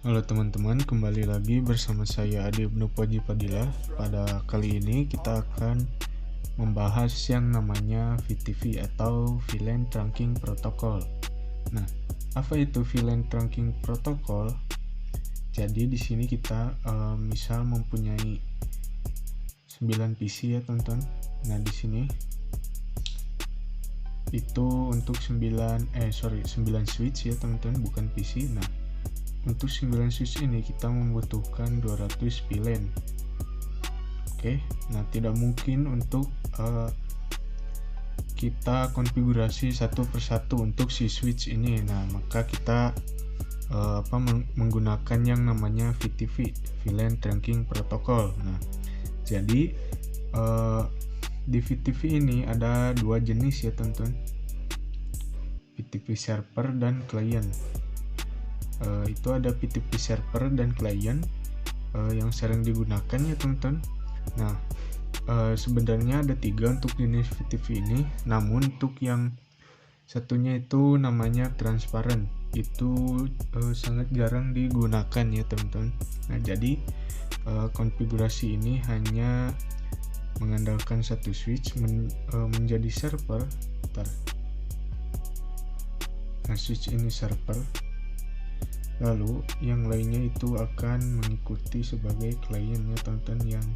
Halo teman-teman, kembali lagi bersama saya Adi Ibnu Puji Padilla. Pada kali ini kita akan membahas yang namanya VTP atau VLAN Trunking Protocol. Nah, apa itu VLAN Trunking Protocol? Jadi di sini kita misal mempunyai 9 PC ya teman-teman. Nah, di sini itu untuk 9 switch ya teman-teman, bukan PC. Nah, untuk 9 switch ini kita membutuhkan 200 VLAN. Oke, nah tidak mungkin untuk kita konfigurasi satu persatu untuk si switch ini. Nah, maka kita menggunakan yang namanya VTP, VLAN Trunking Protocol. Nah, jadi di VTP ini ada dua jenis ya teman-teman, VTP server dan client. Itu ada VTP server dan client yang sering digunakan ya teman-teman. Nah, sebenarnya ada 3 untuk jenis VTP ini, namun untuk yang satunya itu namanya transparent, itu sangat jarang digunakan ya teman-teman. Nah, jadi konfigurasi ini hanya mengandalkan satu switch menjadi server. Nah, switch ini server, lalu yang lainnya itu akan mengikuti sebagai kliennya teman-teman, yang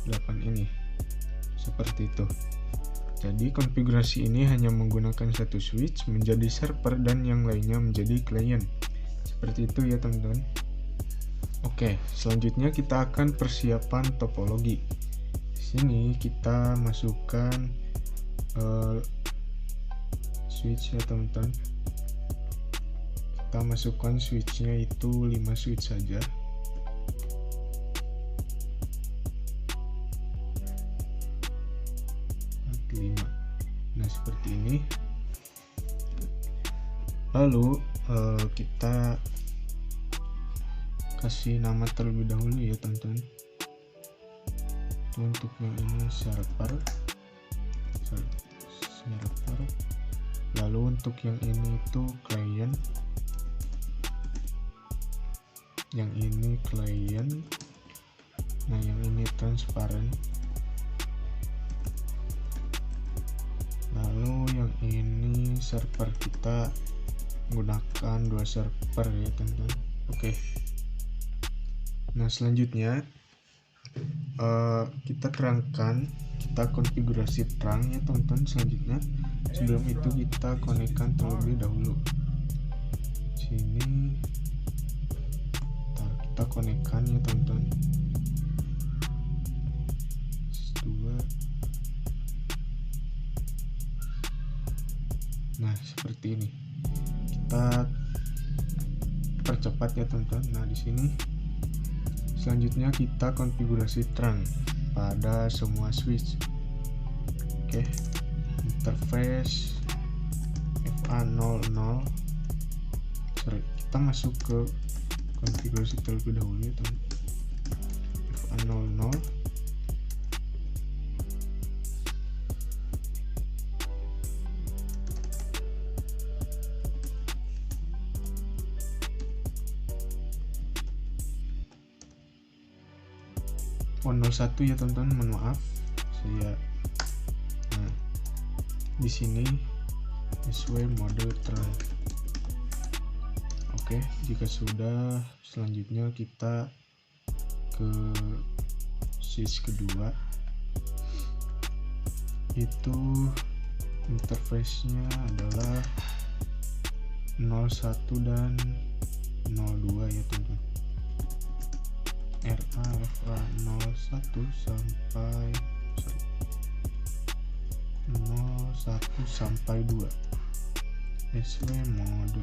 8 ini seperti itu. Jadi konfigurasi ini hanya menggunakan satu switch menjadi server dan yang lainnya menjadi klien, seperti itu ya teman-teman. Oke, selanjutnya kita akan persiapan topologi. Di sini kita masukkan switch ya teman-teman. Kita masukkan switchnya itu 5 switch saja. Nah, seperti ini. Lalu kita kasih nama terlebih dahulu ya teman-teman. Untuk yang ini server. Lalu untuk yang ini itu client, yang ini client. Nah, yang ini transparent. Lalu yang ini server, kita menggunakan 2 server ya teman-teman. Oke. Nah, selanjutnya kita terangkan, kita konfigurasi terang ya teman-teman. Selanjutnya, sebelum itu kita konekkan terlebih dahulu. Sini kita konekkan ya teman-teman. 2. Nah, seperti ini. Kita percepat ya teman-teman. Nah, di sini selanjutnya kita konfigurasi terang pada semua switch. Oke. Interface FA00. Kita masuk ke konfigurasi terlebih dahulu ya teman. FA00. Oh, 01 ya teman-teman, mohon maaf saya. Nah, di sini sesuai mode terang. Oke, jika sudah, selanjutnya kita ke switch kedua. Itu interface-nya adalah 01 dan 02 ya teman-teman. RA 01 sampai 01 sampai 2 SW mode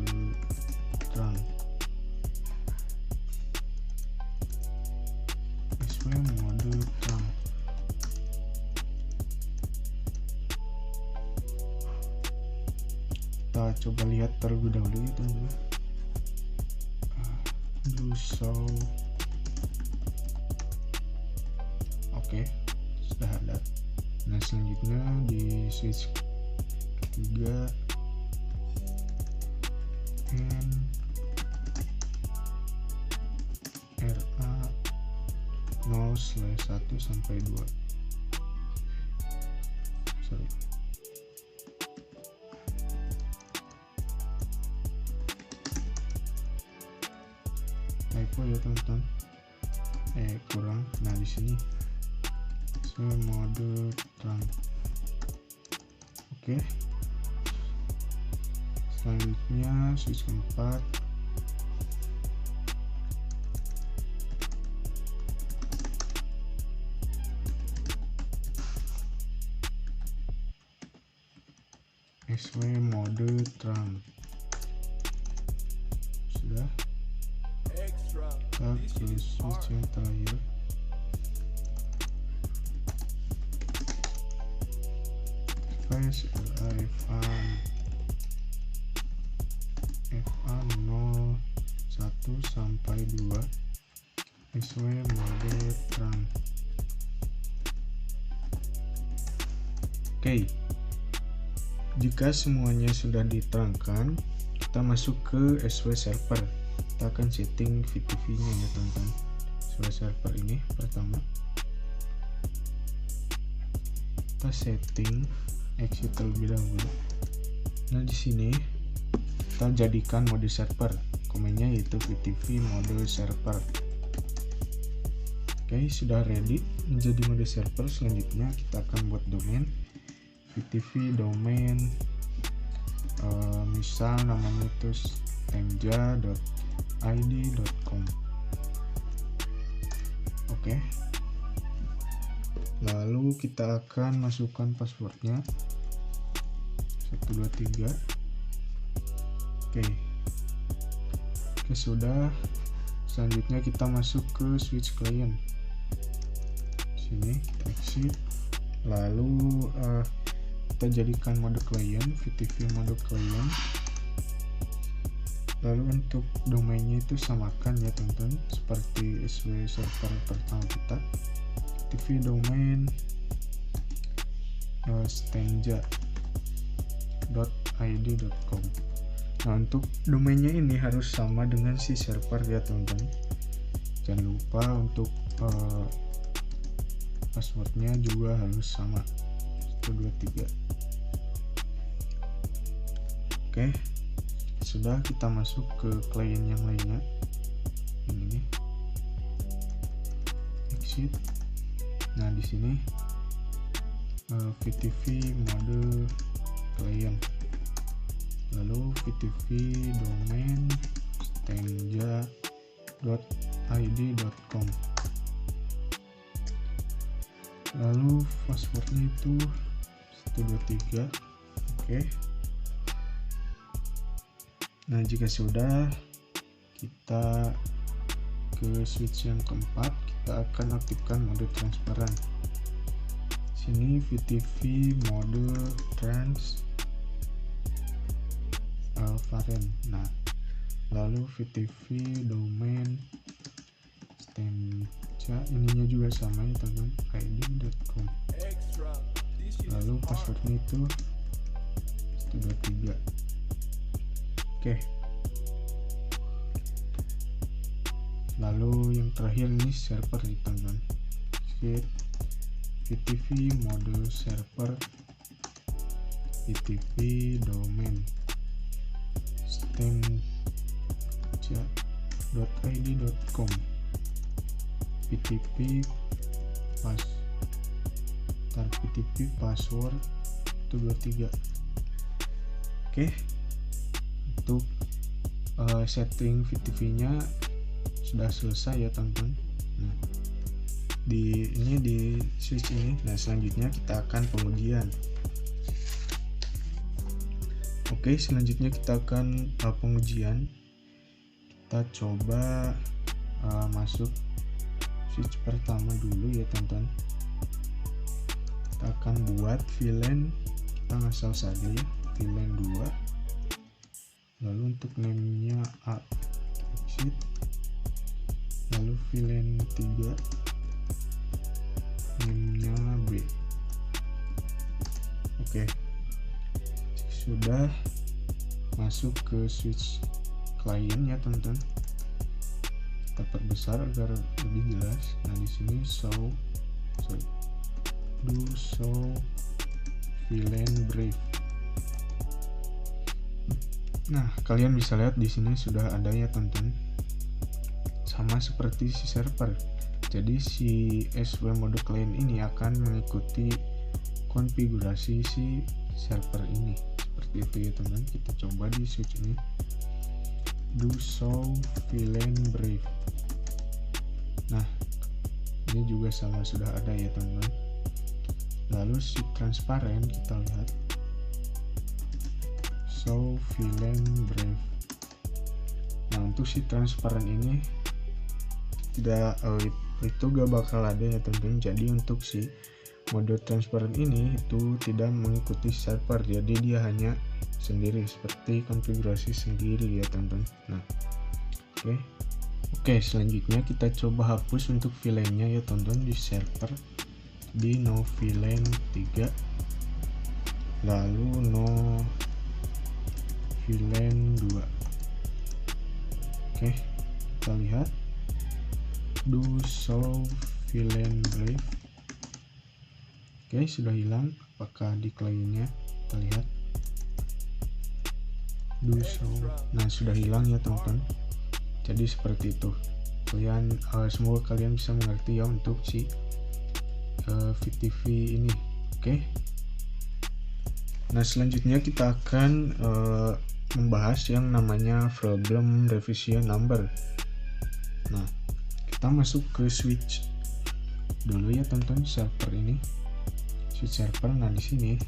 terang. SW mode terang. Kita coba lihat terlebih dahulu ya teman-teman. Blue show. Oke, sudah ada. Nah, selanjutnya di switch ketiga and 0/1 sampai 2. Sorry. Typo ya teman-teman. Kurang. Nah di sini mode trunk. Oke. Selanjutnya switch keempat. SW mode trunk. Sudah. Kita ke switch yang terakhir. Device FA 01 sampai 2 SW mode trunk. Oke. Jika semuanya sudah diterangkan, kita masuk ke SW server. Kita akan setting VTV nya ya teman-teman. SW server ini pertama kita setting exit terlebih dahulu. Nah di sini kita jadikan mode server, komennya yaitu VTV mode server. Oke, sudah ready menjadi mode server. Selanjutnya kita akan buat domain VTV domain, misal namanya itu stenja.id.com. Oke. Lalu kita akan masukkan passwordnya 123. Oke, sudah. Selanjutnya kita masuk ke switch client. Sini kita exit. Lalu kita jadikan mode client, VTV mode client. Lalu untuk domainnya itu samakan ya teman-teman, seperti SW server pertama kita. VTV domain stenja.id.com. Nah untuk domainnya ini harus sama dengan si server ya teman-teman. Jangan lupa untuk passwordnya juga harus sama 123. Oke, sudah. Kita masuk ke klien yang lainnya. Ini nih, exit. Nah di sini VTV mode client, lalu VTV domain stenja.id.com, lalu passwordnya itu 123. Oke. Nah jika sudah, kita ke switch yang keempat. Kita akan aktifkan mode transparan. Sini VTV mode transparent. Nah, lalu VTV domain stenja, ininya juga sama ya teman, id.com. Lalu passwordnya itu 123. Oke. Lalu yang terakhir ini server ya teman-teman. VTV mode server, VTV domain stenja.id.com, VTV password 123. Oke. Untuk setting VTV nya sudah selesai ya teman-teman. Nah, di switch ini. Nah selanjutnya kita akan pengujian. Oke, selanjutnya kita akan pengujian. Kita coba masuk switch pertama dulu ya teman-teman. Kita akan buat VLAN, kita ngasal saja ya, VLAN 2. Lalu untuk name-nya A, exit. Lalu VLAN 3, name-nya B. Oke. Sudah masuk ke switch client ya teman-teman. Kita perbesar besar agar lebih jelas. Nah di sini do show VLAN brief. Nah kalian bisa lihat di sini sudah ada ya teman-teman, sama seperti si server. Jadi si SW mode client ini akan mengikuti konfigurasi si server ini, seperti itu ya teman-teman. Kita coba di switch ini, do show VLAN brief. Nah ini juga sama, sudah ada ya teman-teman. Lalu si transparan kita lihat, show VLAN brief. Nah untuk si transparan ini tidak itu gak bakal ada ya teman-teman. Jadi untuk si mode transparan ini itu tidak mengikuti server, jadi dia hanya sendiri, seperti konfigurasi sendiri ya teman-teman. Nah oke, selanjutnya kita coba hapus untuk VLAN-nya ya teman-teman di server, di no VLAN 3, lalu no VLAN 2. Oke, kita lihat do show VLAN brief. Oke, sudah hilang. Apakah di kliennya? Kita lihat do show. Nah sudah hilang ya teman-teman. Jadi seperti itu. Kalian semoga kalian bisa mengerti ya untuk si VTV ini. Oke. Nah selanjutnya kita akan membahas yang namanya problem revision number. Nah kita masuk ke switch dulu ya teman-teman, server ini, switch server. Nah di sini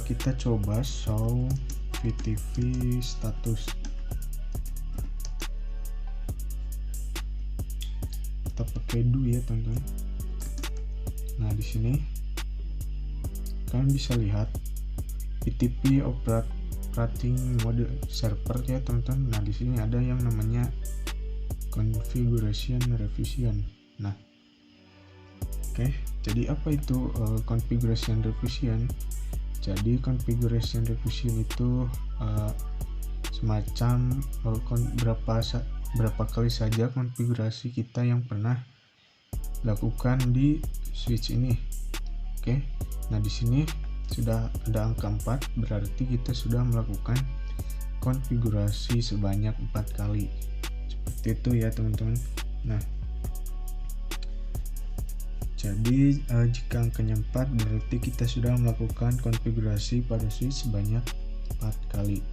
kita coba show VTV status. Kita pakai do ya teman-teman. Nah di sini kalian bisa lihat VTV operating mode server ya teman-teman. Nah di sini ada yang namanya configuration revision. Nah jadi apa itu configuration revision? Jadi configuration revision itu semacam berapa kali saja konfigurasi kita yang pernah lakukan di switch ini. Nah di sini sudah ada angka 4, berarti kita sudah melakukan konfigurasi sebanyak 4 kali. Seperti itu ya teman-teman. Nah jadi jika angkanya 4 berarti kita sudah melakukan konfigurasi pada switch sebanyak 4 kali.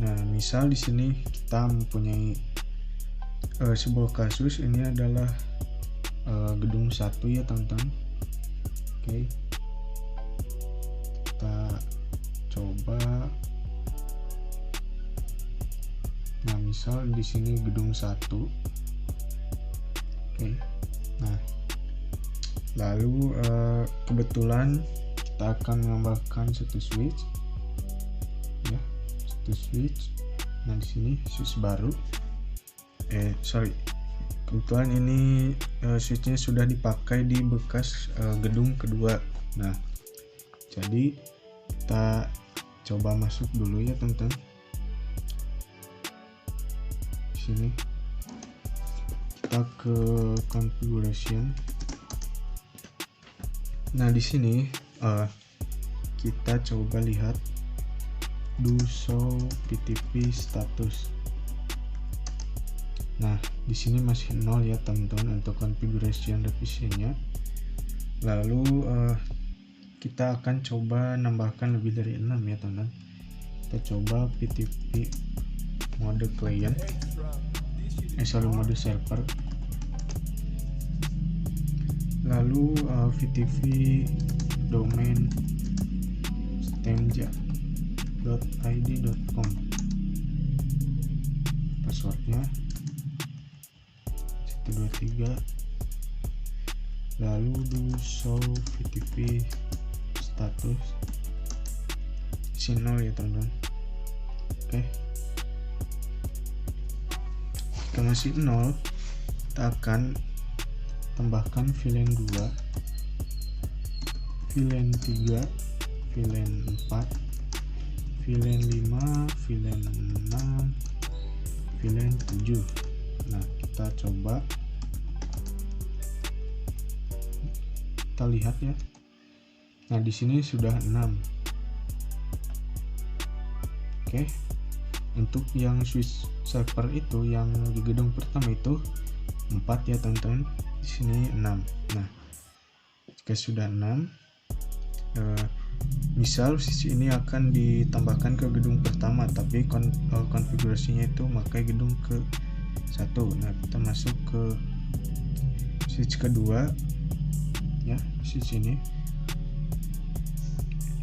Nah misal di sini kita mempunyai sebuah kasus, ini adalah gedung 1 ya teman-teman. Kita coba. Nah misal di sini gedung 1. Nah lalu kebetulan kita akan menambahkan satu switch ya, satu switch. Nah di sini switch baru, kebetulan ini switchnya sudah dipakai di bekas gedung kedua. Nah jadi kita coba masuk dulu ya teman-teman. Di sini kita ke configuration. Nah di sini kita coba lihat do show VTV status. Nah di sini masih 0 ya teman-teman untuk configuration revisionnya. Lalu kita akan coba nambahkan lebih dari 6 ya teman-teman. Kita coba VTV mode client, mode server, lalu VTV domain stemja.id.com, passwordnya 123, lalu do show VTV status isi 0 ya teman-teman. Jika masih 0, kita akan tambahkan VLAN 2, VLAN 3, VLAN 4, VLAN 5, VLAN 6, 7. Nah, kita coba kita lihat ya. Nah, di sini sudah 6. Oke. Untuk yang switch server itu yang di gedung pertama itu 4 ya teman-teman. Di sini 6. Nah, jika sudah 6, misal switch ini akan ditambahkan ke gedung pertama, tapi konfigurasinya itu pakai gedung ke 1. Nah, kita masuk ke switch kedua ya, switch ini.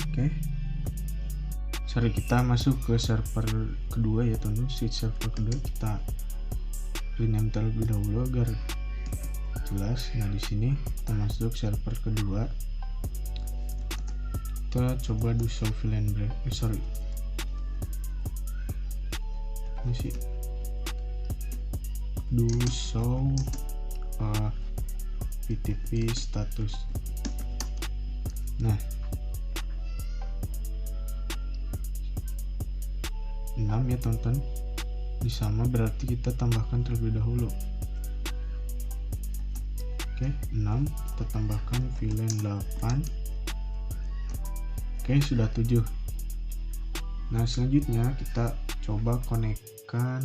Oke. Sorry, kita masuk ke server kedua ya teman-teman. Switch server kedua kita rename terlebih dahulu agar jelas. Nah, di sini kita masuk server kedua. Kita coba do show VLAN break. Ini sih do show VTP status. Nah, 6 ya teman-teman. Ini sama, berarti kita tambahkan terlebih dahulu. Oke, 6 kita tambahkan VLAN 8. Oke, sudah 7. Nah, selanjutnya kita coba konekkan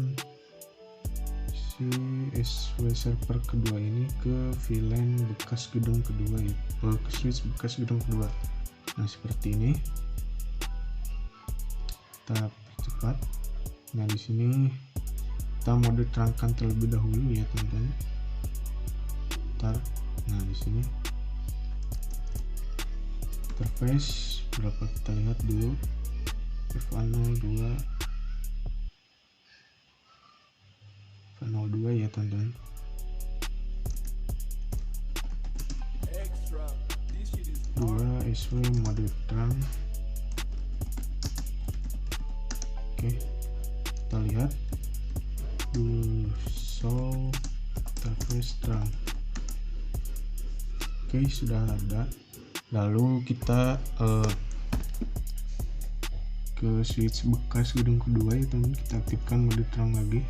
si SW server kedua ini ke VLAN bekas gedung kedua ya, ke switch bekas gedung kedua. Nah, seperti ini. Kita percepat. Nah, di sini kita mode terangkan terlebih dahulu ya teman-teman. Nah, di sini interface berapa kita lihat dulu. F02 ya teman-teman. Dua SW mode terang. Oke, kita lihat dulu show interface terang. Oke, sudah ada. Lalu kita ke switch bekas gedung kedua ya teman. Kita aktifkan mode terang lagi.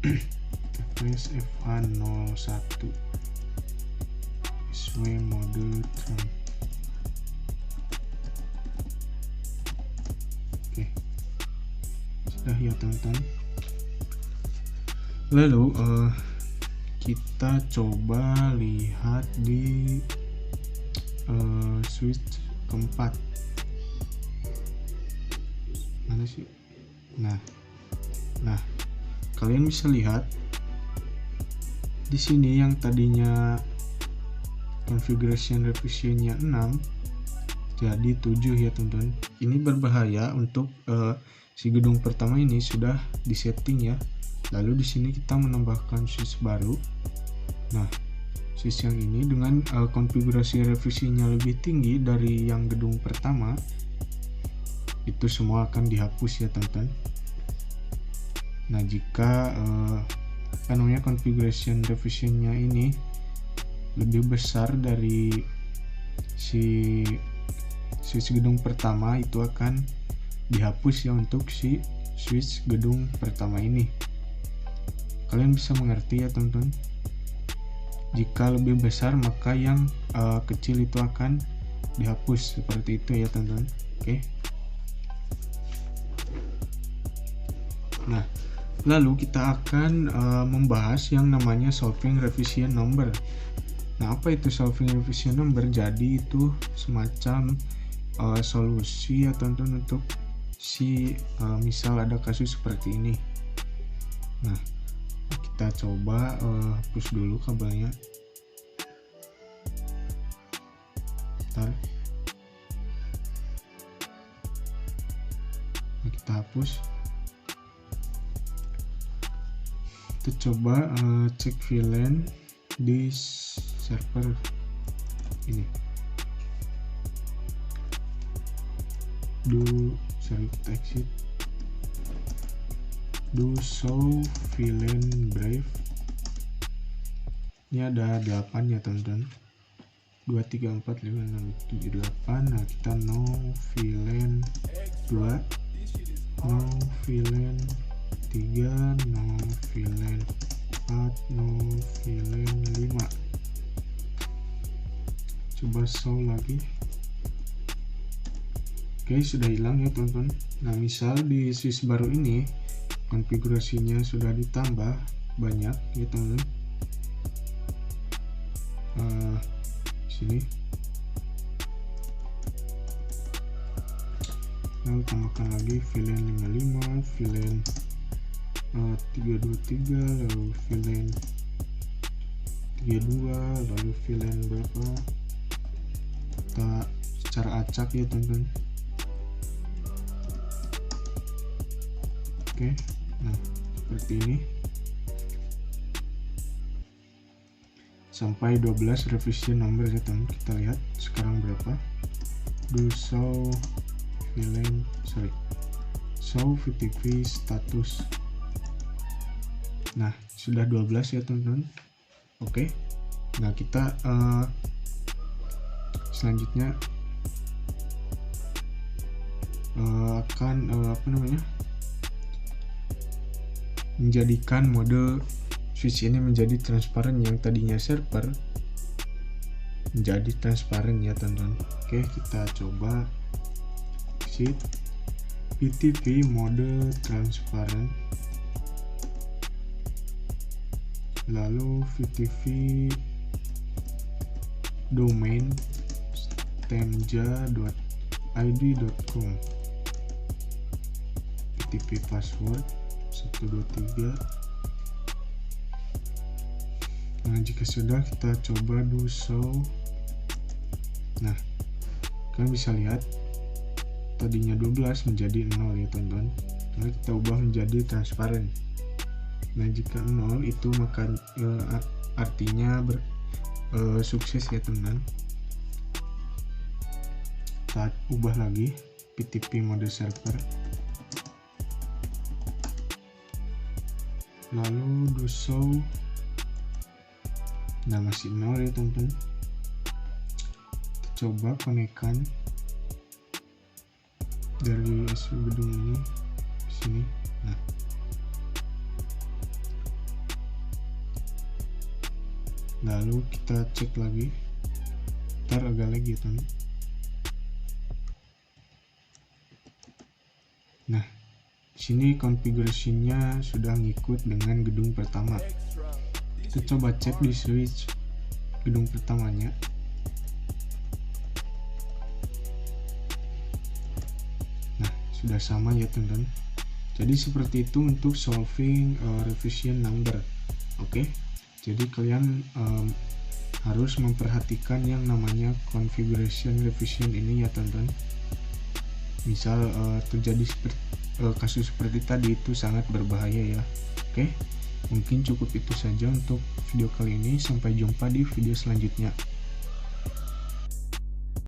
Interface FA01 SW mode terang. Oke, sudah ya teman-teman. Lalu kita coba lihat di switch keempat. Mana sih? Nah, kalian bisa lihat di sini yang tadinya configuration revisionnya 6 jadi 7 ya teman-teman. Ini berbahaya untuk si gedung pertama ini sudah disetting ya. Lalu di sini kita menambahkan switch baru. Nah, switch yang ini dengan konfigurasi revisinya lebih tinggi dari yang gedung pertama, itu semua akan dihapus ya teman-teman. Nah, jika configuration revisionnya ini lebih besar dari si switch gedung pertama, itu akan dihapus ya untuk si switch gedung pertama ini. Kalian bisa mengerti ya teman-teman. Jika lebih besar maka yang kecil itu akan dihapus, seperti itu ya teman-teman. Oke. Nah, lalu kita akan membahas yang namanya solving revision number. Nah, apa itu solving revision number? Jadi itu semacam solusi ya teman-teman untuk si misal ada kasus seperti ini. Nah, kita coba hapus dulu kabelnya. Bentar. Nah, kita hapus. Kita coba cek VLAN di server ini. Kita exit. Do show VLAN brave. Ini ada 8 ya teman-teman. 2, 3, 4, 5, 6, 7, 8. Nah, kita no VLAN 2, no VLAN 3, no VLAN 4, no VLAN 5. Coba show lagi. Oke, sudah hilang ya teman-teman. Nah, misal di switch baru ini konfigurasinya sudah ditambah banyak ya teman-teman. Sini. Lalu tambahkan lagi VLAN 55, VLAN 323, lalu VLAN 32, lalu VLAN berapa? Kita secara acak ya teman-teman. Oke, nah seperti ini sampai 12 revision number ya teman. Kita lihat sekarang berapa. Do show VLAN, show VTP status. Nah, sudah 12 ya teman-teman. Oke, nah kita selanjutnya akan menjadikan mode switch ini menjadi transparan. Yang tadinya server menjadi transparan ya teman-teman. Oke, kita coba exit VTP mode transparan, lalu VTP domain stemja.id.com, VTP password 123. Nah, jika sudah, kita coba do show. Nah, kalian bisa lihat tadinya 12 menjadi 0 ya teman-teman. Nah, kita ubah menjadi transparan. Nah, jika 0 itu maka artinya sukses ya teman-teman. Kita ubah lagi VTP mode server, lalu do show. Nah, masih 0 ya teman-teman. Kita coba konekkan dari gedung ini ke sini. Nah, lalu kita cek lagi, ntar agak lagi teman. Nah, sini konfigurasinya sudah ngikut dengan gedung pertama. Kita coba cek di switch gedung pertamanya. Nah, sudah sama ya teman-teman. Jadi seperti itu untuk solving revision number. Oke, jadi kalian harus memperhatikan yang namanya configuration revision ini ya teman-teman. Misal terjadi kasus seperti tadi, itu sangat berbahaya ya. Oke, mungkin cukup itu saja untuk video kali ini. Sampai jumpa di video selanjutnya.